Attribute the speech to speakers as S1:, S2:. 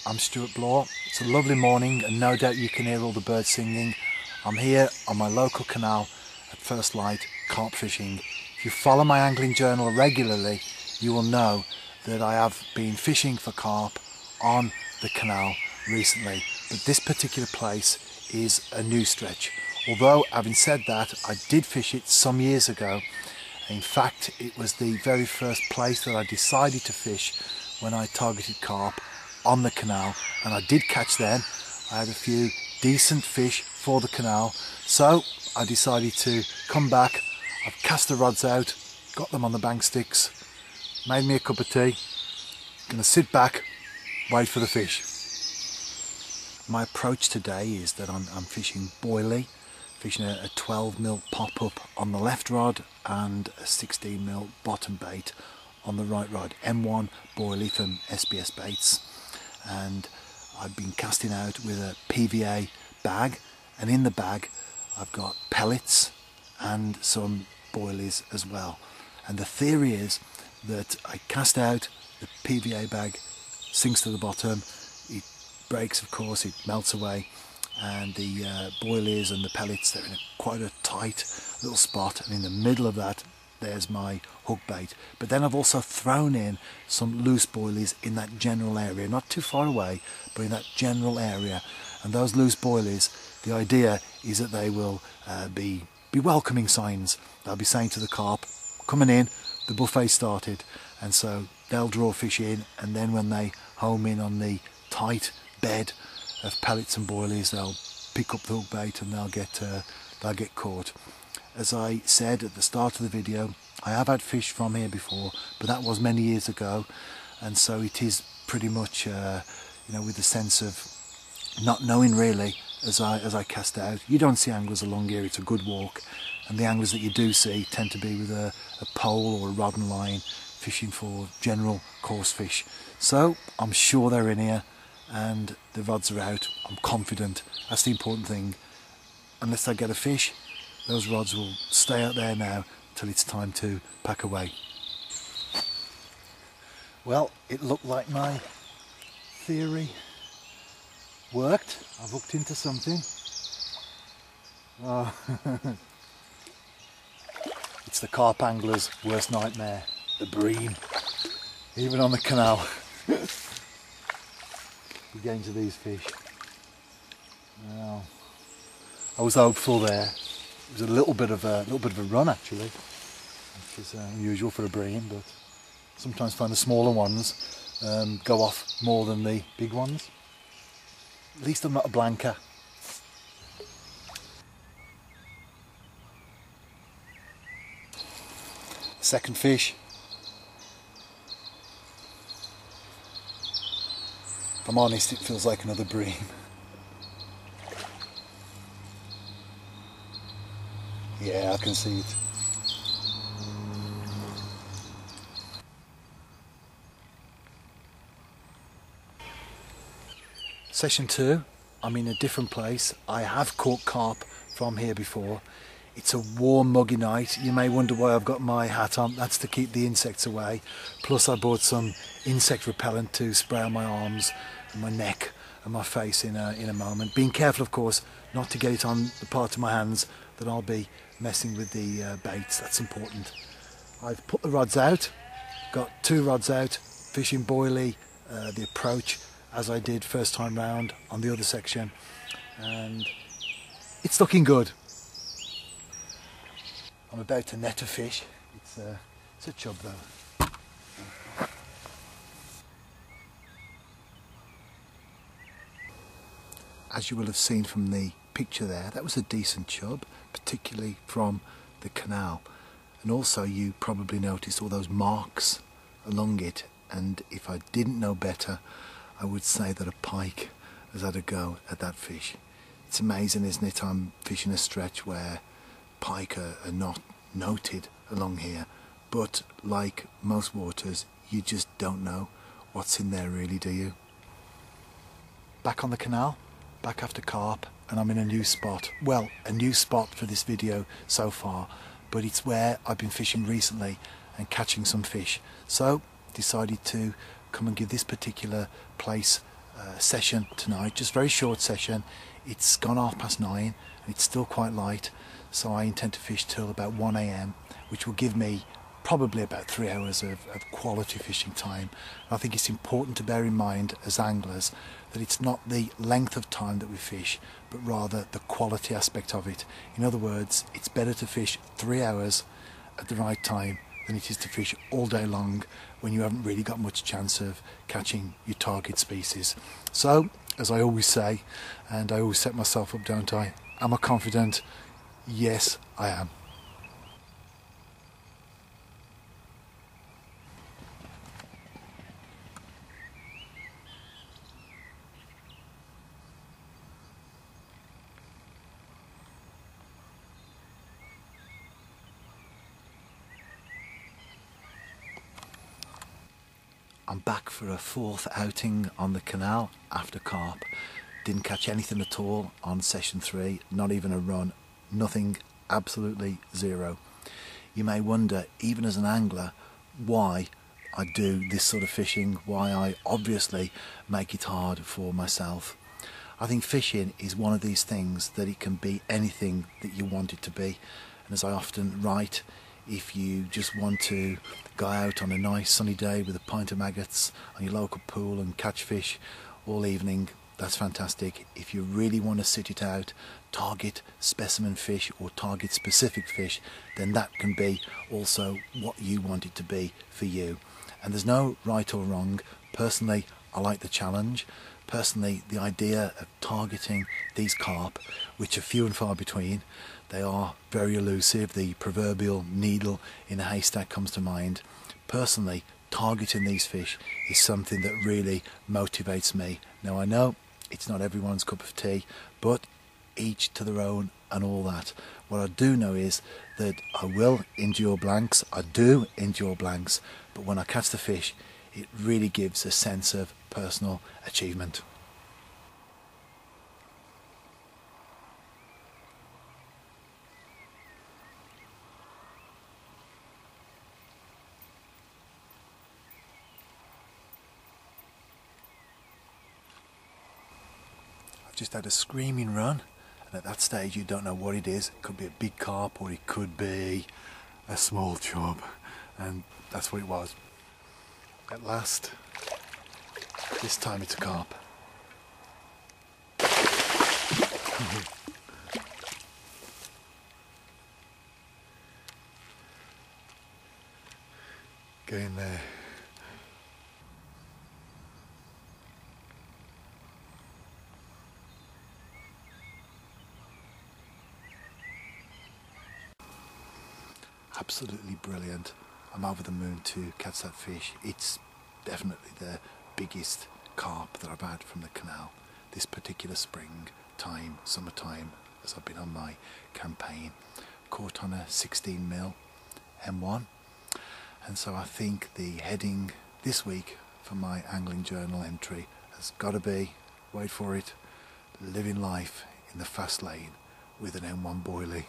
S1: I'm Stewart Bloor. It's a lovely morning and no doubt you can hear all the birds singing. I'm here on my local canal at first light carp fishing. If you follow my angling journal regularly, you will know that I have been fishing for carp on the canal recently, but this particular place is a new stretch. Although having said that, I did fish it some years ago. In fact, it was the very first place that I decided to fish when I targeted carp on the canal, and I did catch them. I had a few decent fish for the canal, so I decided to come back. I've cast the rods out, got them on the bank sticks, made me a cup of tea, gonna sit back, wait for the fish. My approach today is that I'm fishing boilie, fishing a 12mm pop-up on the left rod and a 16mm bottom bait on the right rod. M1 boilie from SBS Baits, and I've been casting out with a PVA bag, and in the bag I've got pellets and some boilies as well. And the theory is that I cast out, the PVA bag sinks to the bottom, it breaks, of course, it melts away, and the boilies and the pellets, they're in quite a tight little spot, and in the middle of that there's my hook bait. But then I've also thrown in some loose boilies in that general area, not too far away, but in that general area. And those loose boilies, the idea is that they will be welcoming signs. They'll be saying to the carp, coming in, the buffet started, and so they'll draw fish in, and then when they home in on the tight bed of pellets and boilies, they'll pick up the hook bait and they'll get caught. As I said at the start of the video, I have had fish from here before, but that was many years ago, and so it is pretty much with the sense of not knowing really as I cast out. You don't see anglers along here, it's a good walk, and the anglers that you do see tend to be with a pole or a rod and line fishing for general coarse fish. So I'm sure they're in here and the rods are out. I'm confident. That's the important thing. Unless I get a fish, those rods will stay out there now till it's time to pack away. Well, it looked like my theory worked. I've hooked into something. Oh. It's the carp angler's worst nightmare, the bream. Even on the canal. You're getting to these fish. Well, I was hopeful there. It was a little bit of a run actually, which is unusual for a bream, but sometimes find the smaller ones go off more than the big ones. At least I'm not a blanker. Second fish. If I'm honest, it feels like another bream. Yeah, I can see it. Session 2, I'm in a different place. I have caught carp from here before. It's a warm, muggy night. You may wonder why I've got my hat on. That's to keep the insects away. Plus I bought some insect repellent to spray on my arms and my neck and my face in a moment. Being careful, of course, not to get it on the part of my hands that I'll be messing with the baits. That's important. I've put the rods out, got 2 rods out, fishing boilie, the approach as I did first time round on the other section, and it's looking good. I'm about to net a fish. It's a chub though. As you will have seen from the picture there, that was a decent chub, particularly from the canal, and also you probably noticed all those marks along it, and if I didn't know better I would say that a pike has had a go at that fish. It's amazing, isn't it? I'm fishing a stretch where pike are not noted along here, but like most waters, you just don't know what's in there really, do you? Back on the canal, back after carp, and I'm in a new spot. Well, a new spot for this video so far, but it's where I've been fishing recently and catching some fish. So decided to come and give this particular place session tonight, just very short session. It's gone 9:30 and it's still quite light, so I intend to fish till about 1 a.m, which will give me probably about 3 hours of quality fishing time. And I think it's important to bear in mind as anglers that it's not the length of time that we fish, but rather the quality aspect of it. In other words, it's better to fish 3 hours at the right time than it is to fish all day long when you haven't really got much chance of catching your target species. So, as I always say, and I always set myself up, don't I? Am I confident? Yes, I am. I'm back for a fourth outing on the canal after carp. Didn't catch anything at all on session 3, not even a run, nothing, absolutely zero. You may wonder, even as an angler, why I do this sort of fishing, why I obviously make it hard for myself. I think fishing is one of these things that it can be anything that you want it to be. And as I often write, if you just want to go out on a nice sunny day with a pint of maggots on your local pool and catch fish all evening, that's fantastic. If you really want to sit it out, target specimen fish or target specific fish, then that can be also what you want it to be for you. And there's no right or wrong. Personally, I like the challenge. Personally, the idea of targeting these carp, which are few and far between, they are very elusive. The proverbial needle in a haystack comes to mind. Personally, targeting these fish is something that really motivates me. Now, I know it's not everyone's cup of tea, but each to their own and all that. What I do know is that I will endure blanks. I do endure blanks, but when I catch the fish, it really gives a sense of personal achievement. I've just had a screaming run, and at that stage you don't know what it is. It could be a big carp or it could be a small chub, and that's what it was. At last, this time it's a carp. Get in there. Absolutely brilliant. I'm over the moon to catch that fish. It's definitely the biggest carp that I've had from the canal this particular spring time, summertime, as I've been on my campaign. Caught on a 16mm M1, and so I think the heading this week for my angling journal entry has got to be, wait for it, living life in the fast lane with an M1 boilie.